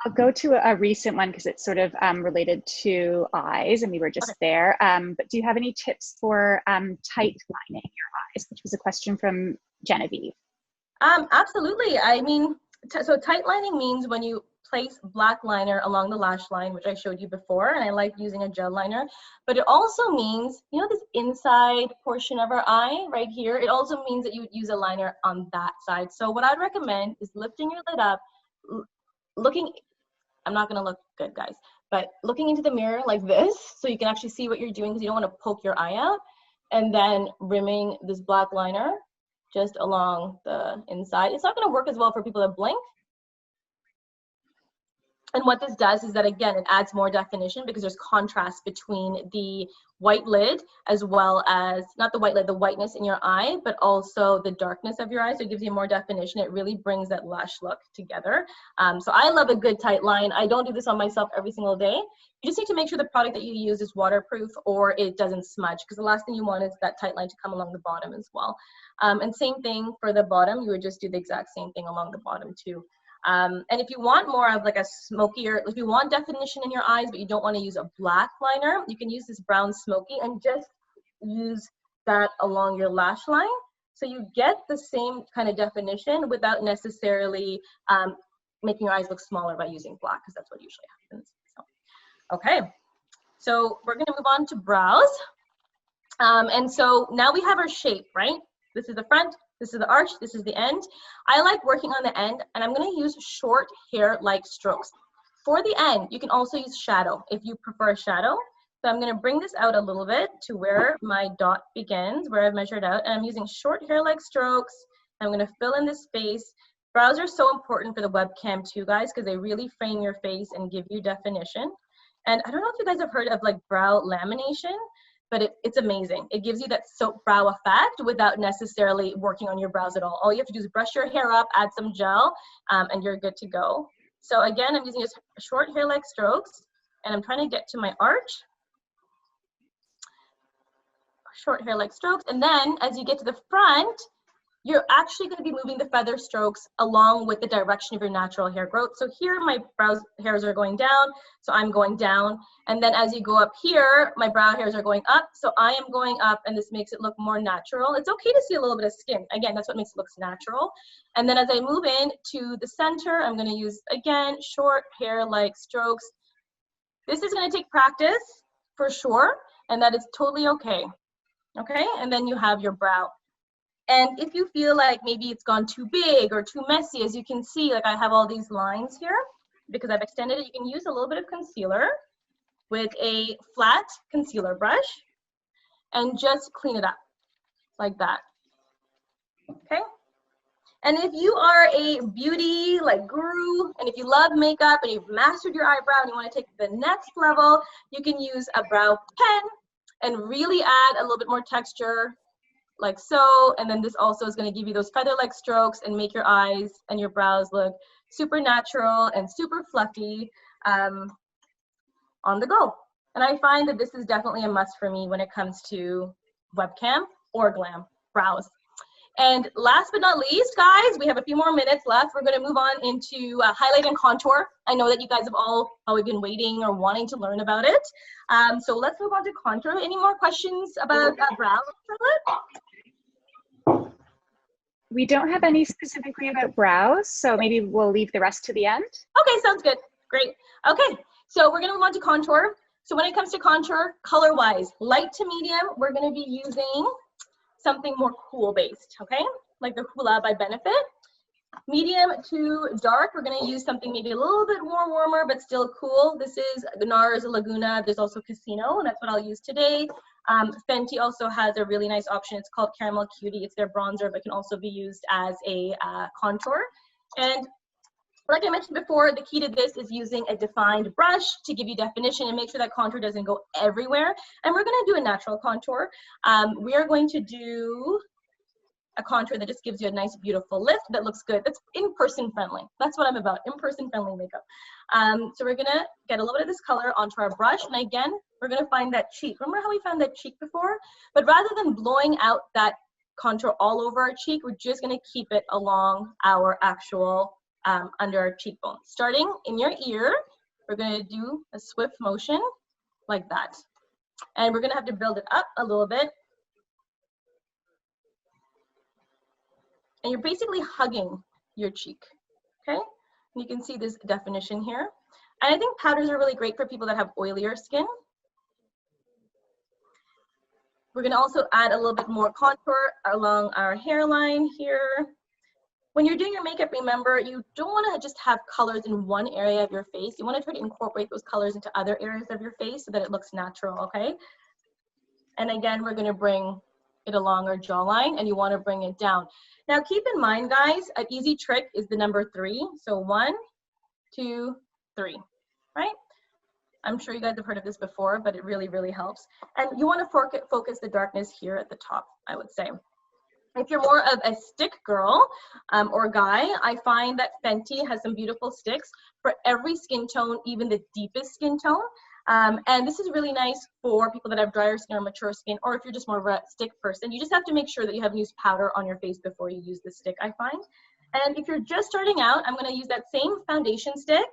I'll go to a recent one because it's sort of related to eyes, and we were just there. But do you have any tips for tight lining your eyes, which was a question from Genevieve? Absolutely. I mean, so tight lining means when you place black liner along the lash line, which I showed you before, and I like using a gel liner, but it also means, you know, this inside portion of our eye right here, it also means that you would use a liner on that side. So what I'd recommend is lifting your lid up, looking, I'm not gonna look good, guys, but looking into the mirror like this, so you can actually see what you're doing because you don't wanna poke your eye out, and then rimming this black liner just along the inside. It's not gonna work as well for people that blink. And what this does is that, again, it adds more definition because there's contrast between the white lid as well as, not the white lid, the whiteness in your eye, but also the darkness of your eye. So it gives you more definition. It really brings that lash look together. So I love a good tight line. I don't do this on myself every single day. You just need to make sure the product that you use is waterproof or it doesn't smudge, because the last thing you want is that tight line to come along the bottom as well. And same thing for the bottom. You would just do the exact same thing along the bottom too. And if you want more of like a smokier, if you want definition in your eyes, but you don't want to use a black liner, you can use this brown smoky and just use that along your lash line. So you get the same kind of definition without necessarily making your eyes look smaller by using black, because that's what usually happens. So, okay, so we're gonna move on to brows. And so now we have our shape, right? This is the front, this is the arch, this is the end. I like working on the end, and I'm gonna use short hair-like strokes. For the end, you can also use shadow if you prefer a shadow. So I'm gonna bring this out a little bit to where my dot begins, where I've measured out, and I'm using short hair-like strokes. I'm gonna fill in this space. Brows are so important for the webcam too, guys, because they really frame your face and give you definition. And I don't know if you guys have heard of like brow lamination, but it's amazing. It gives you that soap brow effect without necessarily working on your brows at all. All you have to do is brush your hair up, add some gel, and you're good to go. So again, I'm using just short hair-like strokes, and I'm trying to get to my arch. Short hair-like strokes, and then as you get to the front, you're actually going to be moving the feather strokes along with the direction of your natural hair growth. So here my brow hairs are going down, so I'm going down. And then as you go up here, my brow hairs are going up, so I am going up, and this makes it look more natural. It's okay to see a little bit of skin. Again, that's what makes it look natural. And then as I move in to the center, I'm going to use, again, short hair-like strokes. This is going to take practice for sure, and that is totally okay. Okay, and then you have your brow. And if you feel like maybe it's gone too big or too messy, as you can see, like I have all these lines here because I've extended it, you can use a little bit of concealer with a flat concealer brush and just clean it up like that. Okay. And if you are a beauty like guru, and if you love makeup and you've mastered your eyebrow and you want to take the next level, you can use a brow pen and really add a little bit more texture like so. And then this also is going to give you those feather-like strokes and make your eyes and your brows look super natural and super fluffy on the go. And I find that this is definitely a must for me when it comes to webcam or glam brows. And last but not least, guys, we have a few more minutes left. We're going to move on into highlight and contour. I know that you guys have all probably been waiting or wanting to learn about it. So let's move on to contour. Any more questions about brows, Charlotte? We don't have any specifically about brows, so maybe we'll leave the rest to the end. Okay, sounds good. Great. Okay, so we're going to move on to contour. So when it comes to contour, color-wise, light to medium, we're going to be using something more cool-based, okay? Like the Hoola by Benefit. Medium to dark, we're going to use something maybe a little bit more warmer, but still cool. This is NARS Laguna. There's also Casino, and that's what I'll use today. Fenty also has a really nice option. It's called Caramel Cutie. It's their bronzer, but can also be used as a contour. And like I mentioned before, the key to this is using a defined brush to give you definition and make sure that contour doesn't go everywhere. And we're going to do a natural contour. We are going to do a contour that just gives you a nice, beautiful lift that looks good. That's in-person friendly. That's what I'm about, in-person friendly makeup. So we're gonna get a little bit of this color onto our brush. And again, we're gonna find that cheek. Remember how we found that cheek before? But rather than blowing out that contour all over our cheek, we're just gonna keep it along our actual, under our cheekbone. Starting in your ear, we're gonna do a swift motion like that. And we're gonna have to build it up a little bit. And you're basically hugging your cheek, okay? And you can see this definition here. And I think powders are really great for people that have oilier skin. We're gonna also add a little bit more contour along our hairline here. When you're doing your makeup, remember, you don't wanna just have colors in one area of your face. You wanna try to incorporate those colors into other areas of your face so that it looks natural, okay? And again, we're gonna bring it along our jawline, and you wanna bring it down. Now keep in mind, guys, an easy trick is the number 3. So 1, 2, 3, right? I'm sure you guys have heard of this before, but it really, really helps. And you want to focus the darkness here at the top, I would say. If you're more of a stick girl or guy, I find that Fenty has some beautiful sticks for every skin tone, even the deepest skin tone. And this is really nice for people that have drier skin or mature skin, or if you're just more of a stick person. You just have to make sure that you have used powder on your face before you use the stick, I find. And if you're just starting out, I'm gonna use that same foundation stick.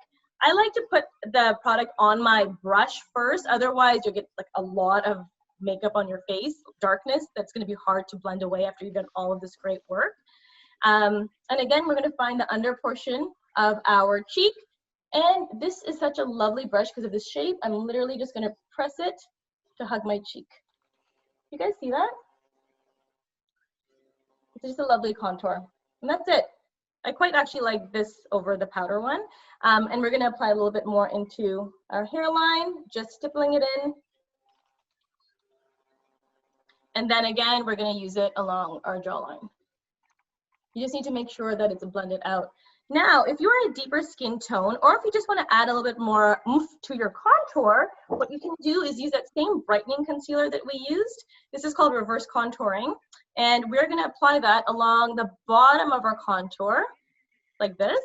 I like to put the product on my brush first, otherwise you'll get like a lot of makeup on your face, darkness, that's gonna be hard to blend away after you've done all of this great work. And again, we're gonna find the under portion of our cheek. And this is such a lovely brush because of the shape. I'm literally just gonna press it to hug my cheek. You guys see that? It's just a lovely contour. And that's it. I quite actually like this over the powder one. And we're gonna apply a little bit more into our hairline, just stippling it in. And then again, we're gonna use it along our jawline. You just need to make sure that it's blended out. Now, if you're a deeper skin tone, or if you just want to add a little bit more oomph to your contour, what you can do is use that same brightening concealer that we used. This is called reverse contouring. And we're going to apply that along the bottom of our contour, like this.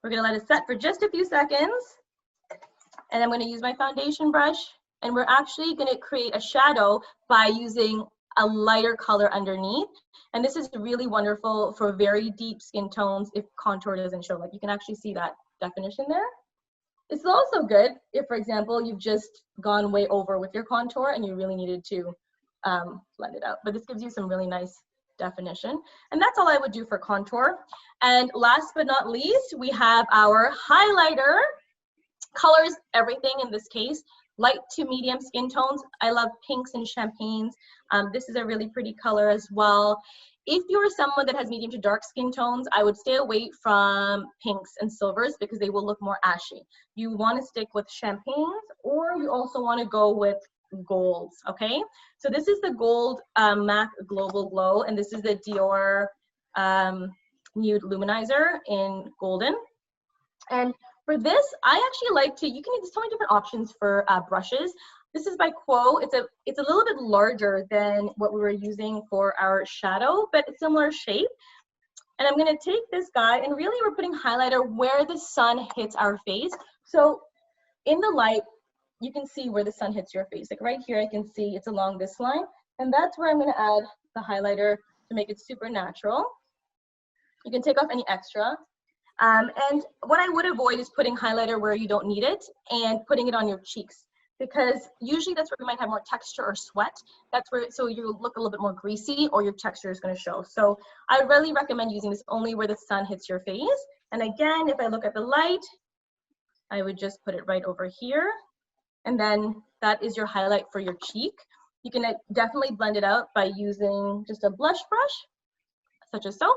We're going to let it set for just a few seconds. And I'm going to use my foundation brush. And we're actually going to create a shadow by using a lighter color underneath. And this is really wonderful for very deep skin tones if contour doesn't show. Like you can actually see that definition there. It's also good if, for example, you've just gone way over with your contour and you really needed to blend it out. But this gives you some really nice definition. And that's all I would do for contour. And last but not least, we have our highlighter. Colors everything in this case. Light to medium skin tones. I love pinks and champagnes. This is a really pretty color as well. If you're someone that has medium to dark skin tones, I would stay away from pinks and silvers because they will look more ashy. You want to stick with champagnes, or you also want to go with golds, okay? So this is the gold MAC Global Glow, and this is the Dior Nude Luminizer in golden. And for this, I actually like to, you can use so many different options for brushes. This is by Quo. It's a little bit larger than what we were using for our shadow, but a similar shape. And I'm gonna take this guy, and really we're putting highlighter where the sun hits our face. So in the light, you can see where the sun hits your face. Like right here, I can see it's along this line. And that's where I'm gonna add the highlighter to make it super natural. You can take off any extra. And what I would avoid is putting highlighter where you don't need it and putting it on your cheeks, because usually that's where you might have more texture or sweat. That's where, so you look a little bit more greasy or your texture is going to show. So I really recommend using this only where the sun hits your face. And again, if I look at the light, I would just put it right over here. And then that is your highlight for your cheek. You can definitely blend it out by using just a blush brush, such as so.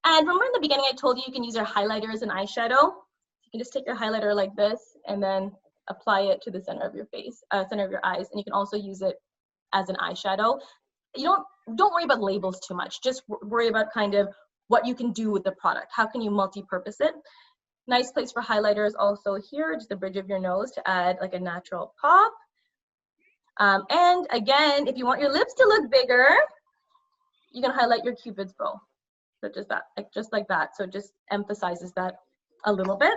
And remember in the beginning, I told you you can use your highlighter as an eyeshadow. You can just take your highlighter like this and then apply it to the center of your face, center of your eyes. And you can also use it as an eyeshadow. You don't worry about labels too much. Just worry about kind of what you can do with the product. How can you multi-purpose it? Nice place for highlighter is also here, just the bridge of your nose to add like a natural pop. And again, if you want your lips to look bigger, you can highlight your Cupid's bow. So just like that. So it just emphasizes that a little bit.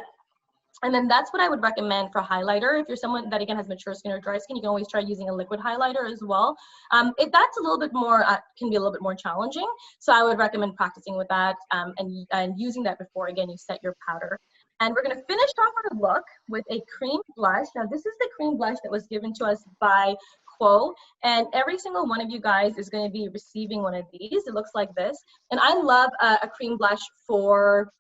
And then that's what I would recommend for highlighter. If you're someone that again has mature skin or dry skin, you can always try using a liquid highlighter as well. That's a little bit more, can be a little bit more challenging. So I would recommend practicing with that and using that before, again, you set your powder. And we're gonna finish off our look with a cream blush. Now this is the cream blush that was given to us by Quo, and every single one of you guys is going to be receiving one of these. It looks like this, and I love a cream blush for,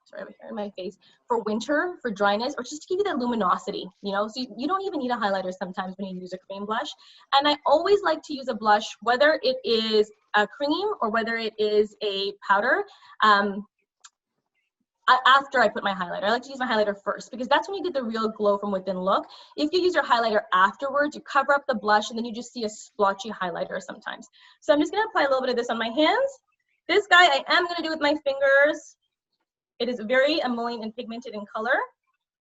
sorry, over here in my face, for winter, for dryness, or just to give you that luminosity, you know, so you don't even need a highlighter sometimes when you use a cream blush. And I always like to use a blush, whether it is a cream or whether it is a powder, after I put my highlighter. I like to use my highlighter first because that's when you get the real glow from within look. If you use your highlighter afterwards, you cover up the blush and then you just see a splotchy highlighter sometimes. So I'm just gonna apply a little bit of this on my hands. This guy I am gonna do with my fingers. It is very emollient and pigmented in color.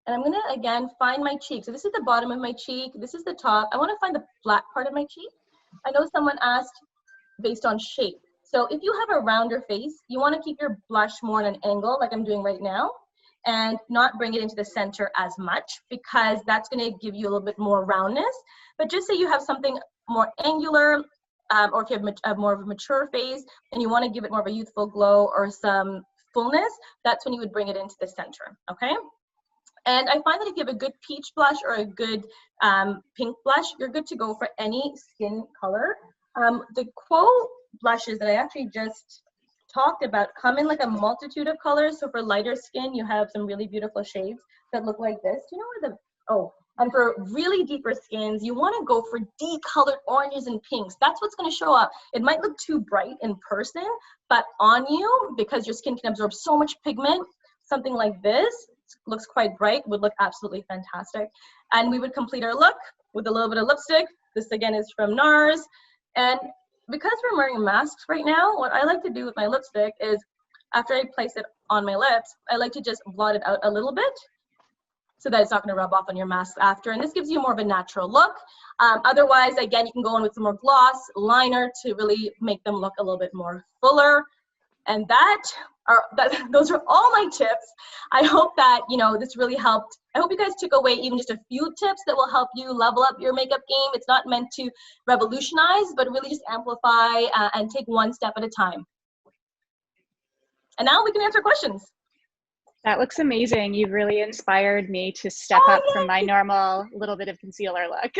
And I'm gonna, again, find my cheek. So this is the bottom of my cheek. This is the top. I wanna find the flat part of my cheek. I know someone asked based on shape. So if you have a rounder face, you want to keep your blush more at an angle like I'm doing right now and not bring it into the center as much because that's going to give you a little bit more roundness. But just say you have something more angular or if you have more of a mature face and you want to give it more of a youthful glow or some fullness, that's when you would bring it into the center, okay? And I find that if you have a good peach blush or a good pink blush, you're good to go for any skin color. The Quo blushes that I actually just talked about come in like a multitude of colors. So for lighter skin, you have some really beautiful shades that look like this. Do you know where and for really deeper skins, you want to go for deep colored oranges and pinks. That's what's going to show up. It might look too bright in person, but on you, because your skin can absorb so much pigment, something like this looks quite bright, would look absolutely fantastic. And we would complete our look with a little bit of lipstick. This again is from NARS. And because we're wearing masks right now, what I like to do with my lipstick is after I place it on my lips, I like to just blot it out a little bit so that it's not going to rub off on your mask after. And this gives you more of a natural look. Otherwise, again, you can go in with some more gloss, liner to really make them look a little bit more fuller. And that those are all my tips. I hope that, you know, this really helped. I hope you guys took away even just a few tips that will help you level up your makeup game. It's not meant to revolutionize, but really just amplify and take one step at a time. And now we can answer questions. That looks amazing. You've really inspired me to step up from my normal little bit of concealer look.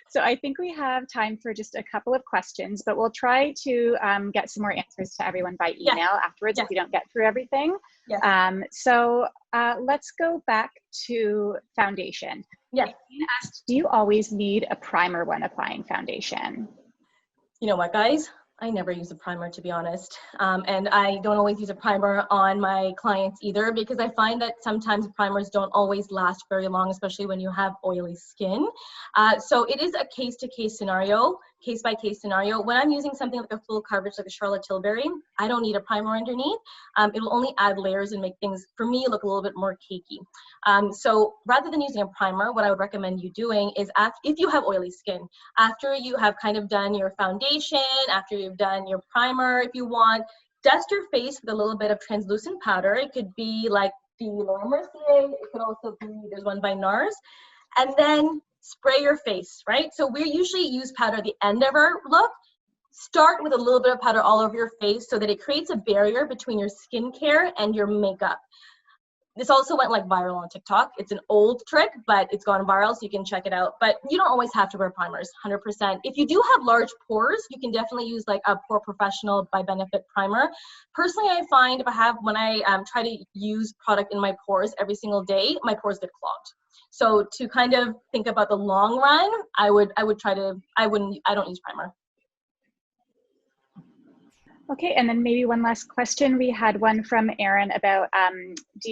So I think we have time for just a couple of questions, but we'll try to get some more answers to everyone by email afterwards if we don't get through everything. So let's go back to foundation. Yes. Asked, do you always need a primer when applying foundation? You know what, guys? I never use a primer, to be honest. And I don't always use a primer on my clients either, because I find that sometimes primers don't always last very long, especially when you have oily skin. So it is a case-to-case scenario, case-by-case scenario. When I'm using something like a full coverage like a Charlotte Tilbury, I don't need a primer underneath. It will only add layers and make things, for me, look a little bit more cakey. So rather than using a primer, what I would recommend you doing is, if you have oily skin, after you have kind of done your foundation, after you've done your primer, if you want, dust your face with a little bit of translucent powder. It could be like the Laura Mercier, it could also be, there's one by NARS, and then spray your face, right? So we usually use powder at the end of our look. Start with a little bit of powder all over your face so that it creates a barrier between your skincare and your makeup. This also went like viral on TikTok. It's an old trick, but it's gone viral, so you can check it out. But you don't always have to wear primers, 100%. If you do have large pores, you can definitely use like a Pore Professional by Benefit primer. Personally, I find when I try to use product in my pores every single day, my pores get clogged. So to kind of think about the long run, I don't use primer. Okay, and then maybe one last question. We had one from Erin about how do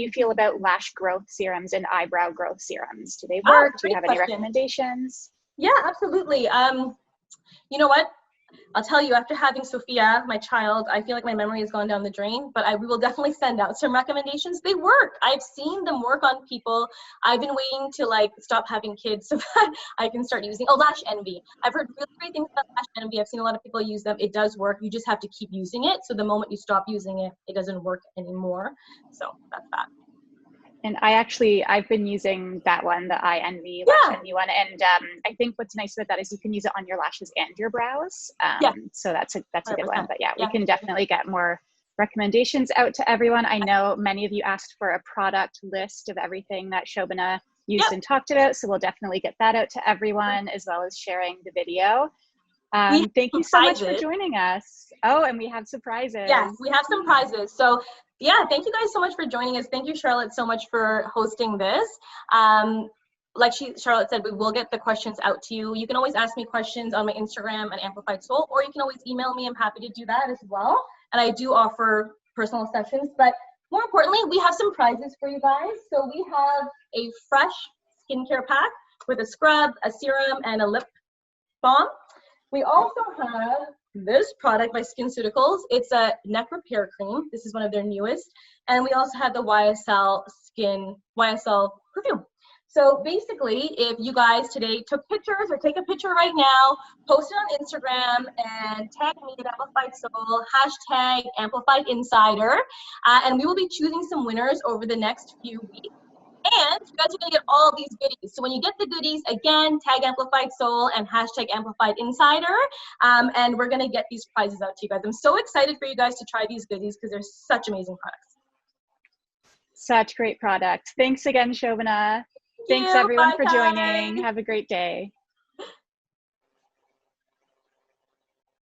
you feel about lash growth serums and eyebrow growth serums? Do they work? Do you have any recommendations? Yeah, absolutely. You know what? I'll tell you, after having Sophia, my child, I feel like my memory has gone down the drain, but we will definitely send out some recommendations. They work. I've seen them work on people. I've been waiting to like stop having kids so that I can start using, Lash Envy. I've heard really great things about Lash Envy. I've seen a lot of people use them. It does work. You just have to keep using it. So the moment you stop using it, it doesn't work anymore. So that's that. And I've been using that one, the Lash Envy one. And I think what's nice about that is you can use it on your lashes and your brows. So that's a good one. But yeah, we can definitely get more recommendations out to everyone. I know many of you asked for a product list of everything that Shobana used and talked about. So we'll definitely get that out to everyone, as well as sharing the video. Thank you so much for joining us. Oh, and we have surprises. Yes, we have some prizes. So yeah, thank you guys so much for joining us. Thank you, Charlotte, so much for hosting this. Like Charlotte said, we will get the questions out to you. You can always ask me questions on my Instagram at Amplified Soul, or you can always email me. I'm happy to do that as well. And I do offer personal sessions, but more importantly, we have some prizes for you guys. So we have a fresh skincare pack with a scrub, a serum, and a lip balm. We also have this product by SkinCeuticals. It's a neck repair cream. This is one of their newest. And we also have the YSL perfume. So basically, if you guys today took pictures, or take a picture right now, post it on Instagram and tag me at Amplified Soul, hashtag Amplified Insider, and we will be choosing some winners over the next few weeks. And you guys are going to get all these goodies. So when you get the goodies, again, tag Amplified Soul and hashtag Amplified Insider. And we're going to get these prizes out to you guys. I'm so excited for you guys to try these goodies because they're such amazing products. Such great product. Thanks again, Shobana. Thanks everyone for joining. Have a great day.